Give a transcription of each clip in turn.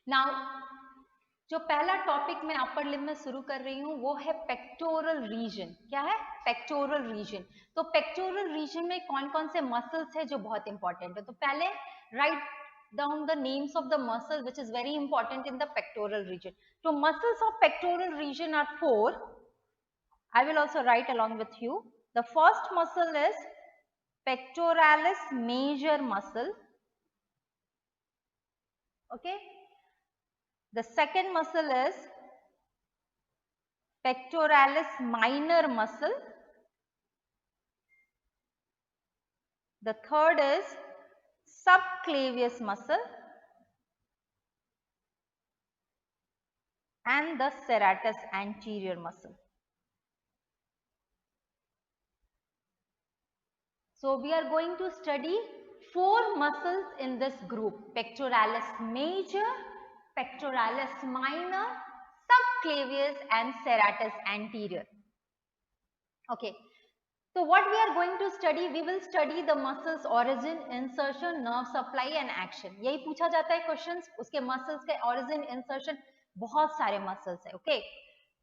Now जो पहला topic मैं अपर लिम्ब में शुरू कर रही हूँ वो है पेक्टोरल रीजन। क्या है? Pectoral region. तो पेक्टोरल रीजन में कौन कौन से मसल्स है जो बहुत इंपॉर्टेंट है। तो पहले right down the names of the muscle which is very important in the pectoral region. So muscles of pectoral region are four. I will also write along with you. The first muscle is pectoralis major muscle. Okay. The second muscle is pectoralis minor muscle. The third is subclavius muscle and the serratus anterior muscle. So we are going to study four muscles in this group: pectoralis major, pectoralis minor, subclavius and serratus anterior. Okay. So what we are going to study, we will study the muscles origin, insertion, nerve supply and action. यही पूछा जाता है questions, उसके muscles के origin, insertion, बहुत सारे muscles है. Okay.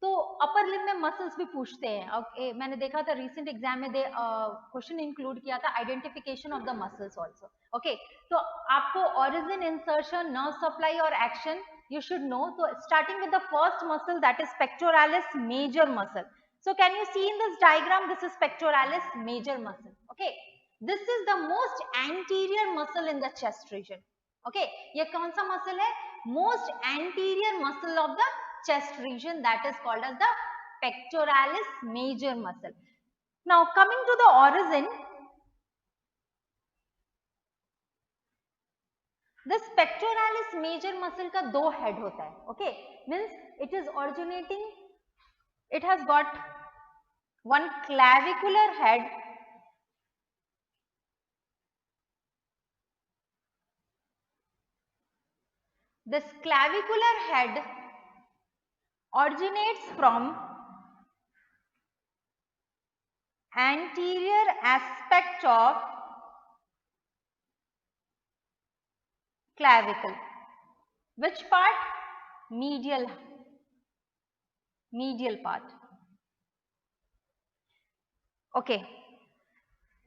तो अपर लिम्ब में मसल्स भी पूछते हैं. ओके. मैंने देखा था रिसेंट एग्जाम में क्वेश्चन इंक्लूड किया था identification of the muscles also. Okay. तो आपको origin, insertion, nerve supply और action you should know. So starting with the first muscle, that is pectoralis major muscle. So can you see in this diagram, this is pectoralis major muscle. Okay. This is the most anterior muscle in the chest region. Okay. ये कौन सा muscle है? Most anterior muscle of the chest region, that is called as the pectoralis major muscle. Now coming to the origin, this pectoralis major muscle का दो head होता है. Okay. Means it is originating, it has got one clavicular head This clavicular head originates from anterior aspect of clavicle. Which part? Medial part. Okay.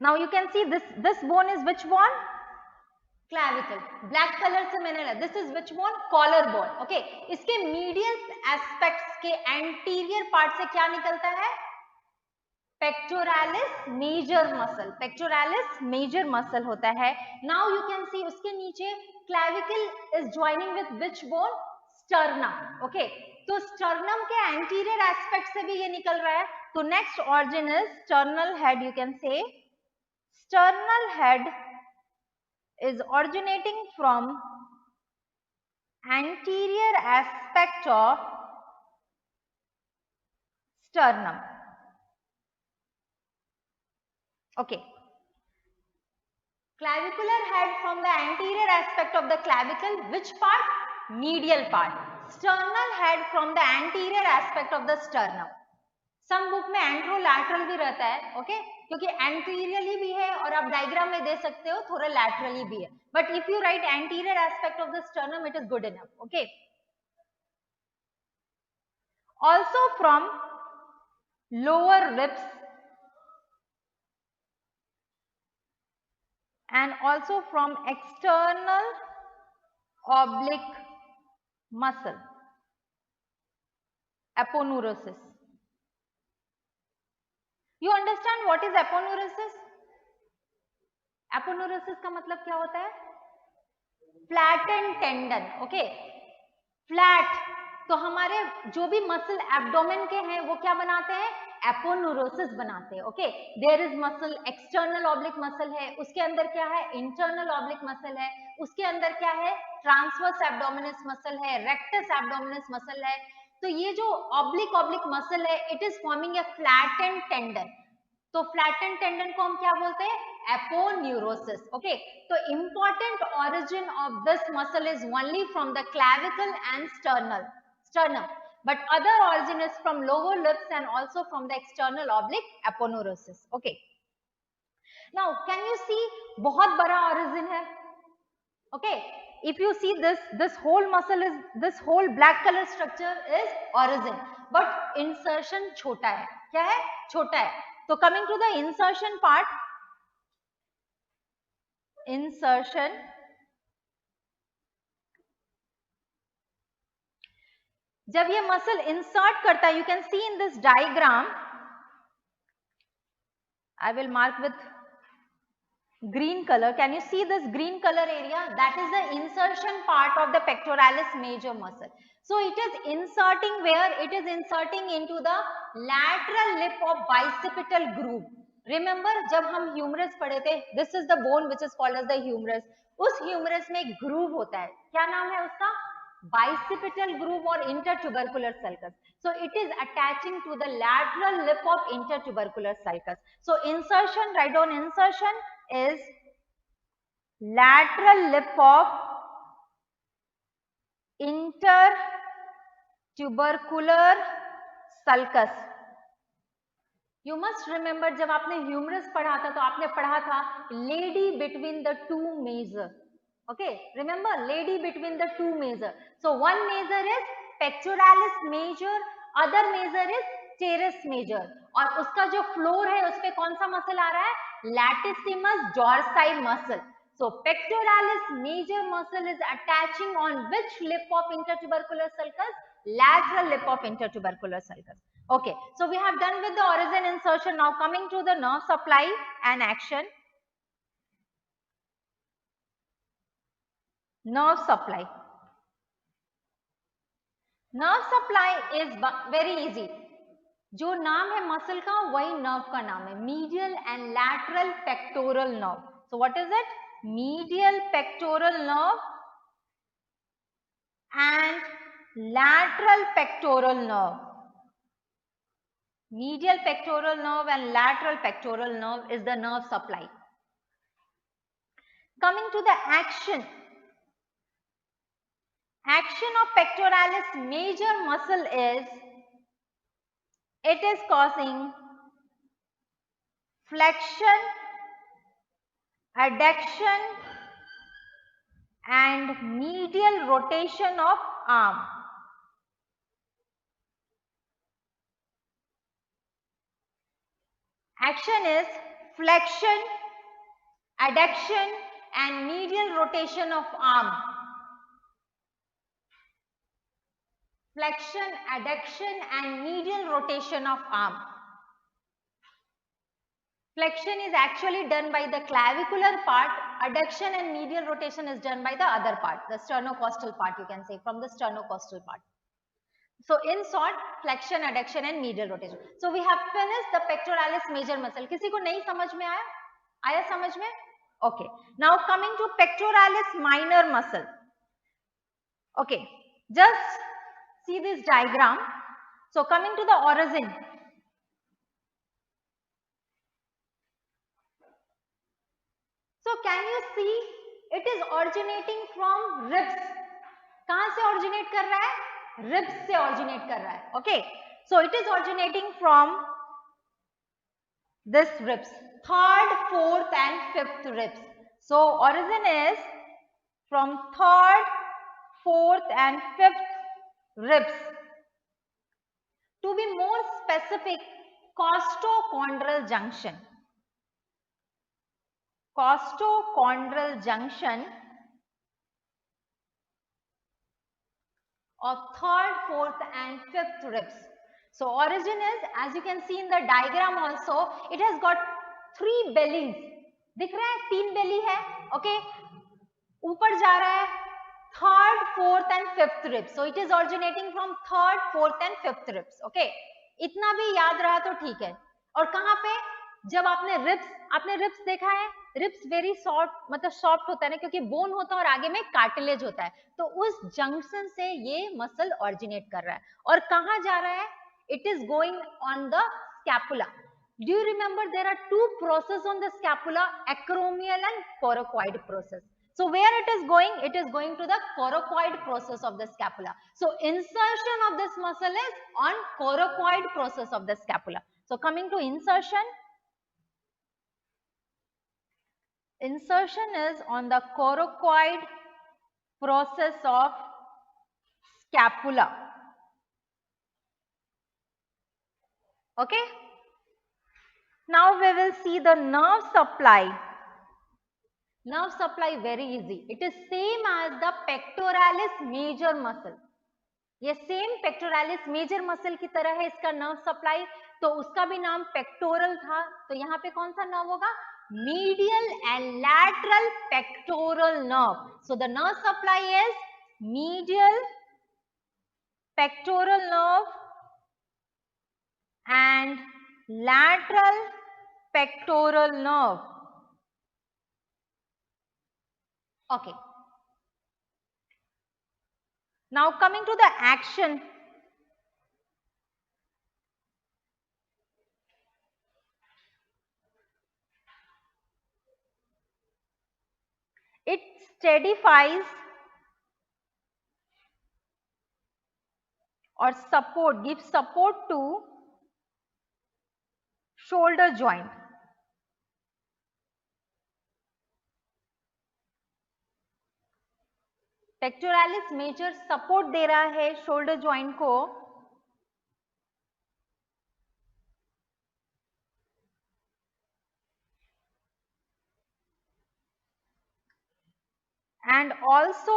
Now you can see this bone is which bone? Clavicle. Black color से मैंने लिया. This is which bone? Collarbone. Okay. इसके medial aspects के anterior part से क्या निकलता है? Pectoralis major muscle. Pectoralis major muscle होता है. Now you can see उसके नीचे clavicle is joining with which bone? Sternum. Okay. तो sternum के anterior aspect से भी ये निकल रहा है. तो next origin is sternal head. You can say sternal head is originating from anterior aspect of sternum. Okay. Clavicular head from the anterior aspect of the clavicle. Which part? Medial part. Sternal head from the anterior aspect of the sternum. Some book में anterolateral भी रहता है. Okay? क्योंकि anteriorly भी है और आप diagram में दे सकते हो थोड़ा laterally भी है. But if you write anterior aspect of the sternum, it is good enough. Okay? Also from lower ribs and also from external oblique muscle, aponeurosis. You understand what is aponeurosis? Aponeurosis का मतलब क्या होता है? Flattened tendon. Okay. Flat. तो हमारे जो भी muscle abdomen के हैं वो क्या बनाते हैं? एपोन्यूरोसिस बनाते हैं. Okay. There is muscle, external oblique muscle है, उसके अंदर क्या है? इंटरनल ऑब्लिक मसल है, उसके अंदर क्या है? ट्रांसवर्स एब्डोमिनस मसल है, रेक्टस एब्डोमिनस मसल है. तो ये जो ऑब्लिक मसल है, it is forming a flattened tendon. तो फ्लैटेंड टेंडन को हम क्या बोलते हैं? एपोन्यूरोसिस. ओके. तो important origin of this muscle is only from the clavicle and sternum, but other origin is from lower lips and also from the external oblique aponeurosis. Okay. Now can you see बहुत बड़ा origin है. Okay. if you see this whole muscle is, this whole black color structure is origin, but insertion छोटा है. क्या है? छोटा है. So coming to the insertion part, insertion, जब ये मसल इंसर्ट करता है, you can see in this diagram, I will mark with green color. Can you see this green color area? That is the insertion part of the pectoralis major muscle. So it is inserting where? It is inserting into the lateral lip of bicipital groove. Remember जब हम humerus पढ़े थे, this is the bone which is called as the humerus. उस humerus में एक groove होता है. क्या नाम है उसका? Bicipital groove or intertubercular sulcus. So it is attaching to the lateral lip of intertubercular sulcus. So insertion, write down insertion is lateral lip of intertubercular sulcus. You must remember जब आपने humerus पढ़ा था तो आपने पढ़ा था lady between the two major. Okay, remember lady between the two major. So one major is pectoralis major, other major is teres major. और उसका जो floor है उस पे कौन सा muscle आ रहा है? Latissimus dorsi muscle. So pectoralis major muscle is attaching on which lip of intertubercular sulcus? Lateral lip of intertubercular sulcus. Okay, so we have done with the origin insertion. Now coming to the nerve supply and action. Nerve supply. Nerve supply is very easy. जो नाम है muscle का वही nerve का नाम है, medial and lateral pectoral nerve. So what is it? Medial pectoral nerve and lateral pectoral nerve. Medial pectoral nerve and lateral pectoral nerve is the nerve supply. Coming to the action. Action of pectoralis major muscle is, it is causing flexion, adduction and medial rotation of arm. Action is flexion, adduction and medial rotation of arm. Flexion, adduction and medial rotation of arm. Flexion is actually done by the clavicular part, adduction and medial rotation is done by the other part, the sternocostal part, you can say, from the sternocostal part. So in short, flexion, adduction and medial rotation. So we have finished the pectoralis major muscle. किसी को नहीं समझ में आया? आया समझ में? Okay. Now coming to pectoralis minor muscle. Okay. Just see this diagram. So coming to the origin. So can you see it is originating from ribs. कहाँ से originate कर रहा है? Ribs से originate कर रहा है. Okay. So it is originating from this ribs. Third, fourth and fifth ribs. So origin is from third, fourth and fifth ribs. To be more specific, costochondral junction. Costochondral junction of third, fourth and fifth ribs. So origin is, as you can see in the diagram also, it has got 3 bellies. दिख रहा है 3 belly है, okay? ऊपर जा रहा है third, fourth and fifth ribs. So it is originating from third, fourth and fifth ribs, okay? इतना भी याद रहा तो ठीक है. और कहाँ पे? जब आपने रिब्स देखा है, रिब्स वेरी सॉफ्ट, मतलब सॉफ्ट होता है ना, क्योंकि बोन होता है और आगे में कार्टिलेज होता है, तो उस जंक्शन से ये मसल ऑरिजिनेट कर रहा है. और कहाँ जा रहा है? It is going on the scapula. Do you remember there are 2 process on the scapula, acromial and coracoid process. So where it is going? It is going to the coracoid process of the scapula. So insertion of this muscle is on coracoid process of the scapula. So coming to insertion. Insertion is on the coracoid process of scapula. Okay. Now we will see the nerve supply. Nerve supply very easy. It is same as the pectoralis major muscle. ये same pectoralis major muscle की तरह है इसका nerve supply, तो उसका भी नाम pectoral था, तो यहाँ पे कौन सा नर्व होगा? Medial and lateral pectoral nerve. So the nerve supply is medial pectoral nerve and lateral pectoral nerve. Okay. Now coming to the action. It steadifies or support, gives support to shoulder joint. Pectoralis major support दे रहा है shoulder joint को and also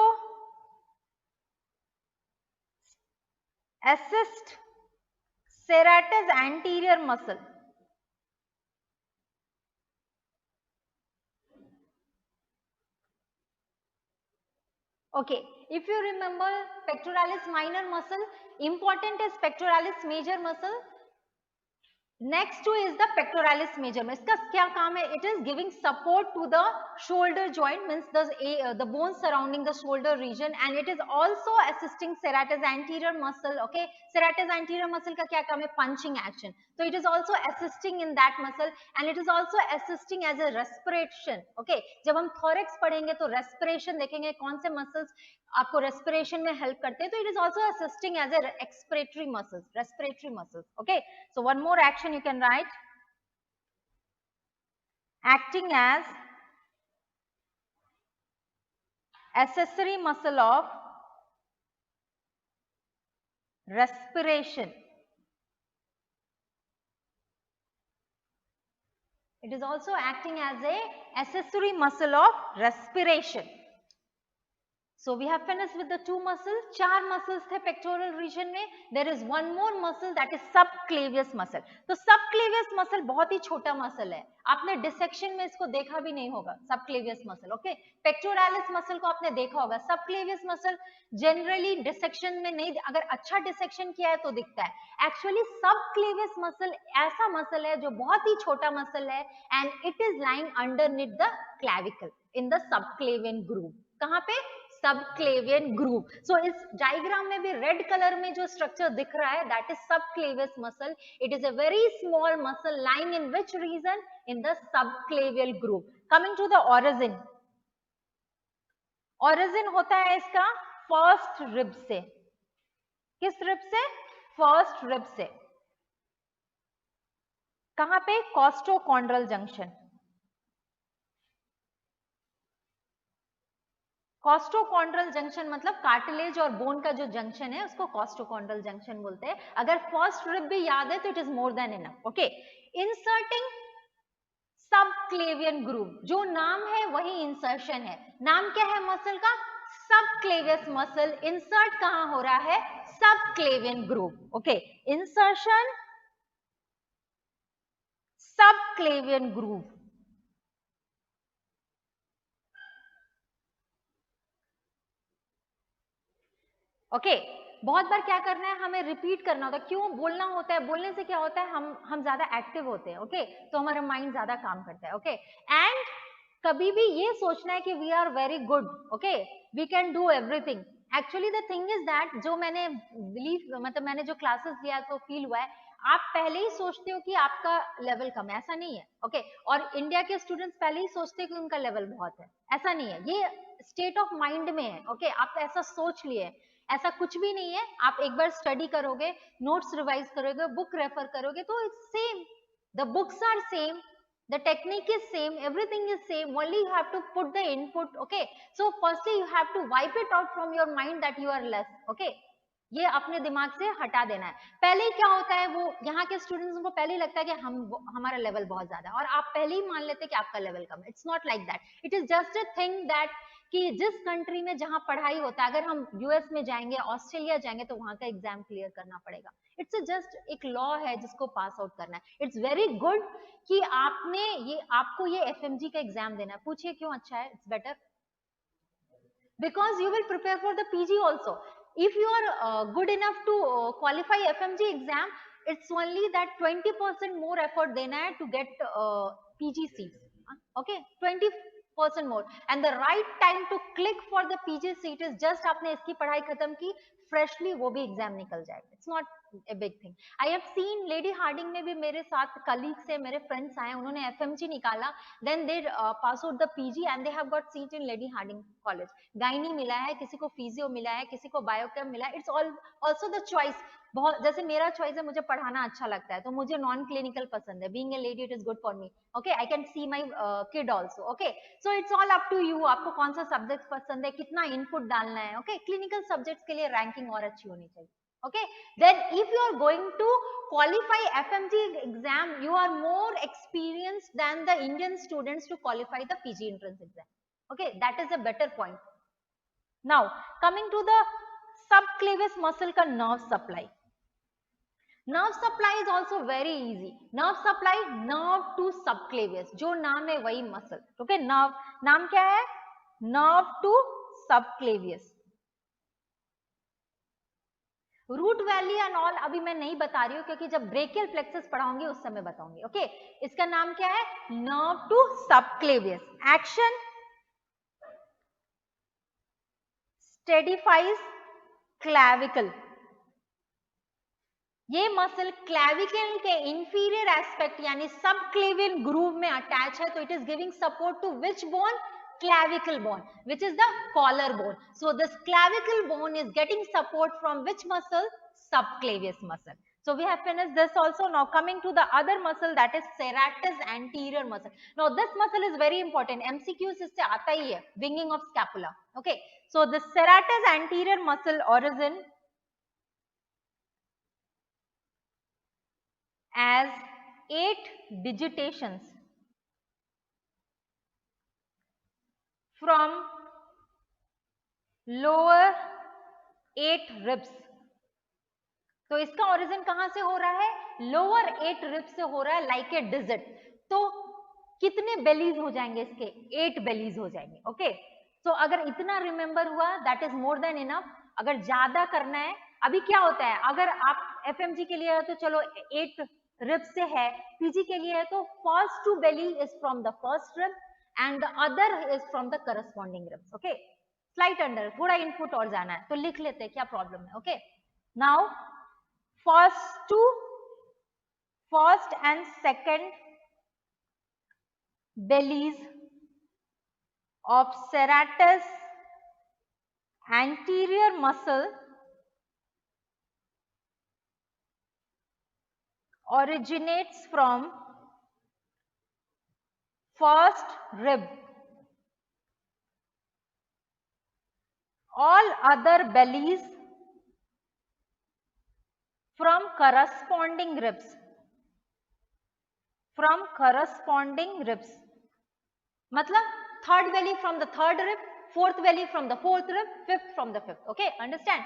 assist serratus anterior muscle. Okay, if you remember pectoralis minor muscle, important is pectoralis major muscle. Next to is the pectoralis major. इसका क्या काम है? It is giving support to the shoulder joint, means the bone surrounding the shoulder region, and it is also assisting serratus anterior muscle. Okay, serratus anterior muscle का क्या काम है? Punching action. So it is also assisting in that muscle, and it is also assisting as a respiration. Okay, जब हम thorax पढ़ेंगे तो respiration देखेंगे कौन से muscles आपको respiration में help करते हैं, तो it is also assisting as a respiratory muscles. Okay, so one more action you can write, acting as accessory muscle of respiration. It is also acting as a accessory muscle of respiration. So we have finished with the two muscles. 4 muscles थे pectoral region में. There is one more muscle, that is subclavius muscle. तो subclavius muscle बहुत ही छोटा muscle है. आपने dissection में इसको देखा भी नहीं होगा. Subclavius muscle, okay? Pectoralis muscle को आपने देखा होगा. Subclavius muscle generally dissection में नहीं, अगर अच्छा dissection किया है तो दिखता है. Actually subclavius muscle ऐसा muscle है जो बहुत ही छोटा muscle है, and it is lying underneath the clavicle in the subclavian groove. कहाँ पे? Subclavian groove. सो इस डायग्राम में भी रेड कलर में जो स्ट्रक्चर दिख रहा है, that is subclavius muscle. It is a very small muscle lying in which region? In the subclavian groove. Coming to the origin. Origin होता है इसका फर्स्ट रिब से. किस रिब से? फर्स्ट रिब से. कहां पे? कॉस्टोकॉन्ड्रल जंक्शन. कॉस्टोकॉन्ड्रल जंक्शन मतलब कार्टिलेज और बोन का जो जंक्शन है उसको कॉस्टोकॉन्ड्रल जंक्शन बोलते हैं. अगर फर्स्ट रिब भी याद है तो it is more than enough. Okay, inserting subclavian groove. जो नाम है वही इंसर्शन है. नाम क्या है मसल का? Subclavius muscle. इंसर्ट कहां हो रहा है? Subclavian groove. Okay, insertion subclavian groove. Okay, बहुत बार क्या करना है, हमें रिपीट करना होता है. क्यों बोलना होता है? बोलने से क्या होता है, हम ज्यादा एक्टिव होते हैं. ओके, तो हमारा माइंड ज्यादा काम करता है. ओके, एंड कभी भी ये सोचना है कि we are very good, okay, we can do everything. Actually the thing is that, जो मैंने बिलीव मतलब मैंने जो क्लासेस लिया तो फील हुआ है, आप पहले ही सोचते हो कि आपका लेवल कम है. ऐसा नहीं है. ओके, और इंडिया के स्टूडेंट्स पहले ही सोचते हैं कि उनका लेवल बहुत है. ऐसा नहीं है, ये स्टेट ऑफ माइंड में है. ओके, आप ऐसा सोच लिए, ऐसा कुछ भी नहीं है. आप एक बार स्टडी करोगे, नोट्स रिवाइज करोगे, बुक रेफर करोगे तो it's same. The books are same, The technique is same, everything is same, only you have to put the input. Okay, so firstly you have to wipe it out from your mind that you are less. Okay, ये अपने दिमाग से हटा देना है. पहले क्या होता है, वो यहाँ के स्टूडेंट्स को पहले ही लगता है कि हमारा लेवल बहुत ज्यादा है और आप पहले ही मान लेते हैं कि आपका लेवल कम है. It's not like that. It is just a thing that कि जिस कंट्री में जहां पढ़ाई होता है, अगर हम यूएस में जाएंगे, ऑस्ट्रेलिया जाएंगे तो वहां का एग्जाम क्लियर करना पड़ेगा. इट्स जस्ट एक लॉ है जिसको पास आउट करना है. इट्स वेरी गुड कि आपको ये एफएमजी का एग्जाम देना है. पूछिए क्यों अच्छा है? It's better because you will prepare for the PG also. If you are good enough to qualify FMG exam, it's only that 20% more effort dena hai to get PG seats. Okay, 20% more, and the right time to click for the PG seat is just आपने इसकी पढ़ाई खत्म की, freshly वो भी exam निकल जाएगा. It's not a big thing. I have seen Lady Harding में भी मेरे साथ colleagues से मेरे friends आए, उन्होंने FMG निकाला, then they pass out the PG and they have got seat in Lady Harding College. Gynae मिला है, किसी को फिजियो मिला है, किसी को बायोकेम मिला है. It's also the choice. बहुत जैसे मेरा चॉइस है, मुझे पढ़ाना अच्छा लगता है तो मुझे नॉन क्लिनिकल पसंद है. Being a lady it is good for me. Okay, I can see my kid also. Okay, so it's all up to you. आपको कौन सा सब्जेक्ट पसंद है, कितना इनपुट डालना है. ओके, क्लिनिकल सब्जेक्ट्स के लिए रैंकिंग और अच्छी होनी चाहिए. Okay, then if you are going to qualify FMG exam, you are more experienced than the Indian students to qualify the PG entrance exam. Okay, that is a better point. Now coming to the subclavius muscle का nerve supply. Nerve supply is also very easy. Nerve supply, nerve to subclavius. जो नाम है वही muscle. Okay, nerve नाम क्या है? Nerve to subclavius. Root value and all अभी मैं नहीं बता रही हूँ क्योंकि जब ब्रेकियल प्लेक्सस पढ़ाऊंगी उस समय बताऊंगी. ओके, इसका नाम क्या है? Nerve to subclavius. Action stabilises clavicle. ये मसल क्लैविकल के इंफीरियर एस्पेक्ट यानी सबक्लेवियल ग्रूव में अटैच है, तो it is giving support to which bone? Clavicle bone, which is the collarbone. So this clavicle bone is getting support from which muscle? Subclavius muscle. So we have finished this also. Now coming to the other muscle, that is serratus anterior muscle. Now this muscle is very important. MCQs इससे आता ही है, winging of scapula. Okay, so the serratus anterior muscle origin as 8 digitations from lower 8 ribs. तो इसका origin कहां से हो रहा है? लोअर 8 रिब्स से हो रहा है, लाइक ए डिजिट. तो कितने बेलीज हो जाएंगे इसके? 8 बेलीज हो जाएंगे. ओके, तो अगर इतना रिमेंबर हुआ that is more than enough. अगर ज्यादा करना है, अभी क्या होता है, अगर आप एफएमजी के लिए है तो चलो 8 रिब्स से है, पीजी के लिए है तो first two belly is from the first rib and the other is from the corresponding ribs. Okay, slight under, थोड़ा इनपुट और जाना है तो लिख लेते हैं, क्या प्रॉब्लम है. Okay, now first and second bellies of serratus anterior muscle originates from first rib. All other bellies from corresponding ribs. From corresponding ribs. मतलब third belly from the third rib, fourth belly from the fourth rib, fifth from the fifth. Okay, understand?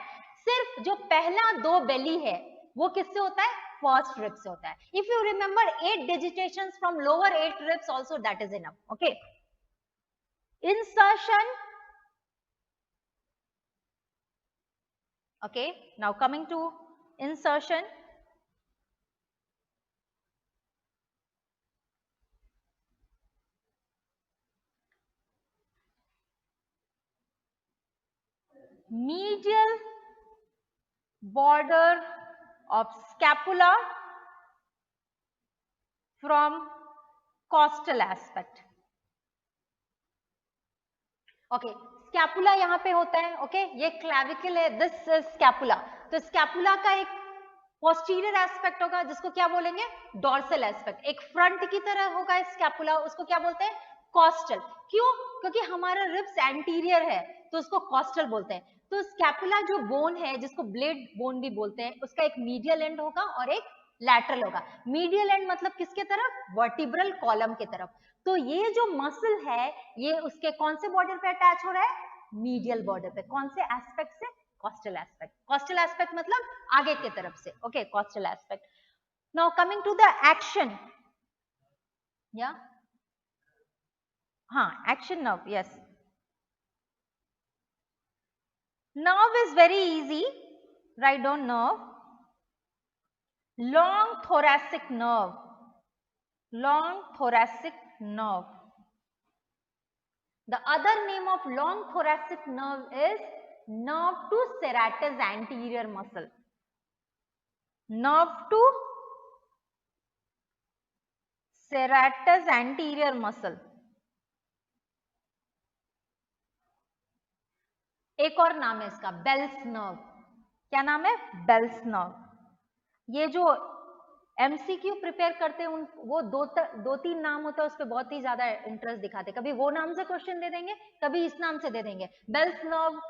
सिर्फ जो पहला 2 belly है वो किससे होता है? First rib से होता है. If you remember 8 digitations from lower 8 ribs also, that is enough. Okay. Insertion. Okay, now coming to insertion. Medial border of scapula from costal aspect. Okay, scapula यहाँ पे होता है. ओके, ये क्लैविकल है, this is scapula. तो scapula का एक posterior aspect होगा जिसको क्या बोलेंगे, डोर्सल एस्पेक्ट। एक फ्रंट की तरह होगा स्कैपुला, उसको क्या बोलते हैं, कॉस्टल। क्यों, क्योंकि हमारा रिब्स एंटीरियर है तो उसको कॉस्टल बोलते हैं। तो स्कैपुला जो बोन है जिसको ब्लेड बोन भी बोलते हैं, उसका एक मीडियल एंड होगा और एक लैटरल होगा। मीडियल एंड मतलब किसके तरफ, वर्टिब्रल कॉलम के तरफ। तो ये जो मसल है ये उसके कौन से बॉर्डर पे अटैच हो रहा है, मीडियल बॉर्डर पे। कौन से एस्पेक्ट से, कॉस्टल एस्पेक्ट। कॉस्टल एस्पेक्ट मतलब आगे की तरफ से, okay, costal aspect. Now coming to the action, या हाँ, action nerve, yes. Nerve is very easy. Write down nerve. Long thoracic nerve. Long thoracic nerve. The other name of long thoracic nerve is nerve to serratus anterior muscle. Nerve to serratus anterior muscle. एक और नाम है इसका, bells nerve. क्या नाम है, bells nerve. ये जो एमसीक्यू प्रिपेयर करते हैं वो दो तीन नाम होता है, उस पर बहुत ही ज्यादा इंटरेस्ट दिखाते हैं। कभी वो नाम से क्वेश्चन दे देंगे, कभी इस नाम से दे देंगे। बेल्स नर्व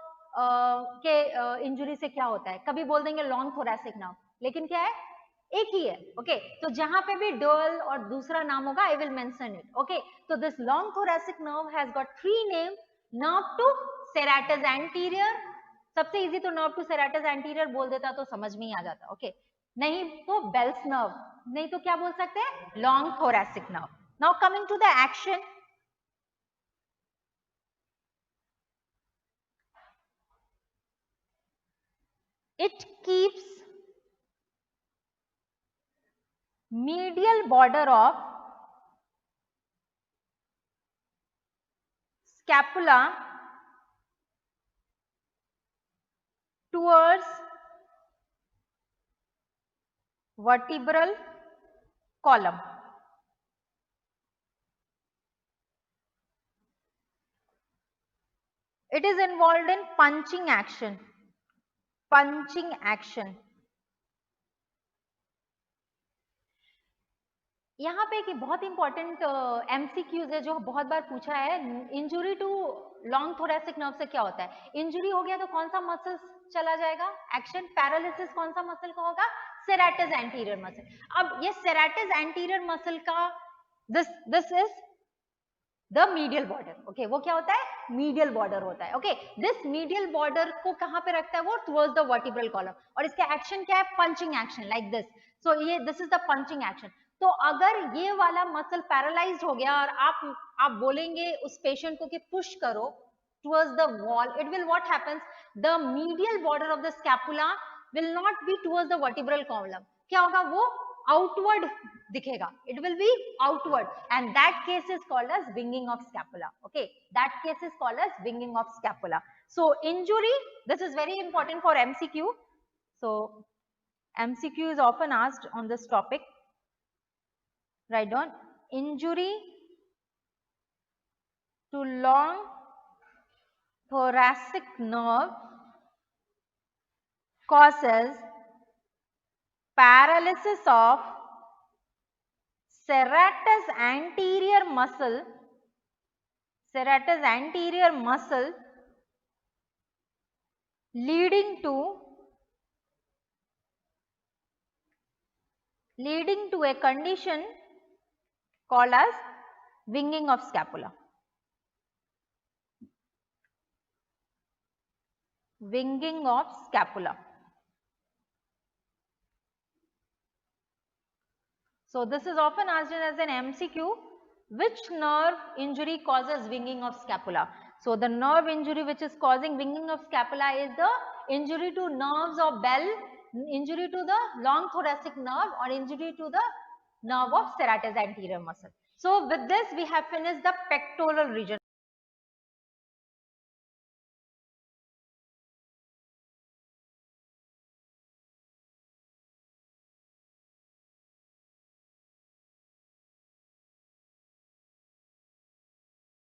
के इंजुरी से क्या होता है, कभी बोल देंगे लॉन्ग थोरैसिक नर्व, लेकिन क्या है, एक ही है। ओके, तो जहां पे भी डुअल और दूसरा नाम होगा I will mention it. Okay, तो this long thoracic nerve has got three name. Nerve to serratus anterior, सबसे इजी तो नर्व टू सेराटस एंटीरियर बोल देता तो समझ में ही आ जाता। ओके, नहीं तो बेल्स नर्व, नहीं तो क्या बोल सकते हैं, long thoracic nerve. Now coming to the action, it keeps medial border of scapula towards vertebral column. It is involved in punching action. Punching action. यहाँ पे एक बहुत इंपॉर्टेंट एमसीक्यूज है जो बहुत बार पूछा है। Injury to long thoracic nerve से क्या होता है, इंजुरी हो गया तो कौन सा मसल चला जाएगा एक्शन, पैरालिसिस कौन सा मसल का होगा, सेराटस एंटीरियर मसल। अब ये सेराटस एंटीरियर मसल का this is the medial border. Okay, वो क्या होता है, मीडियल बॉर्डर होता है। ओके, दिस मीडियल बॉर्डर को कहां पे रखता है, वो टुवर्ड्स द वर्टिब्रल कॉलम, और इसका एक्शन क्या है, पंचिंग एक्शन, लाइक दिस। सो ये this is the punching action. तो अगर ये वाला मसल पैरालाइज्ड हो गया और आप बोलेंगे उस पेशेंट को कि पुश करो towards the wall, it will what happens, the medial border of the scapula will not be towards the vertebral column. क्या होगा, वो outward दिखेगा, it will be outward, and that case is called as winging of scapula. Okay, that case is called as winging of scapula. So injury, this is very important for MCQ. So MCQ is often asked on this topic. Write down, injury to long thoracic nerve causes paralysis of serratus anterior muscle, leading to a condition called as winging of scapula. Winging of scapula. So this is often asked as an MCQ. Which nerve injury causes winging of scapula? So the nerve injury which is causing winging of scapula is the injury to nerves of bell, injury to the long thoracic nerve, or injury to the nerve of serratus anterior muscle. So with this we have finished the pectoral region.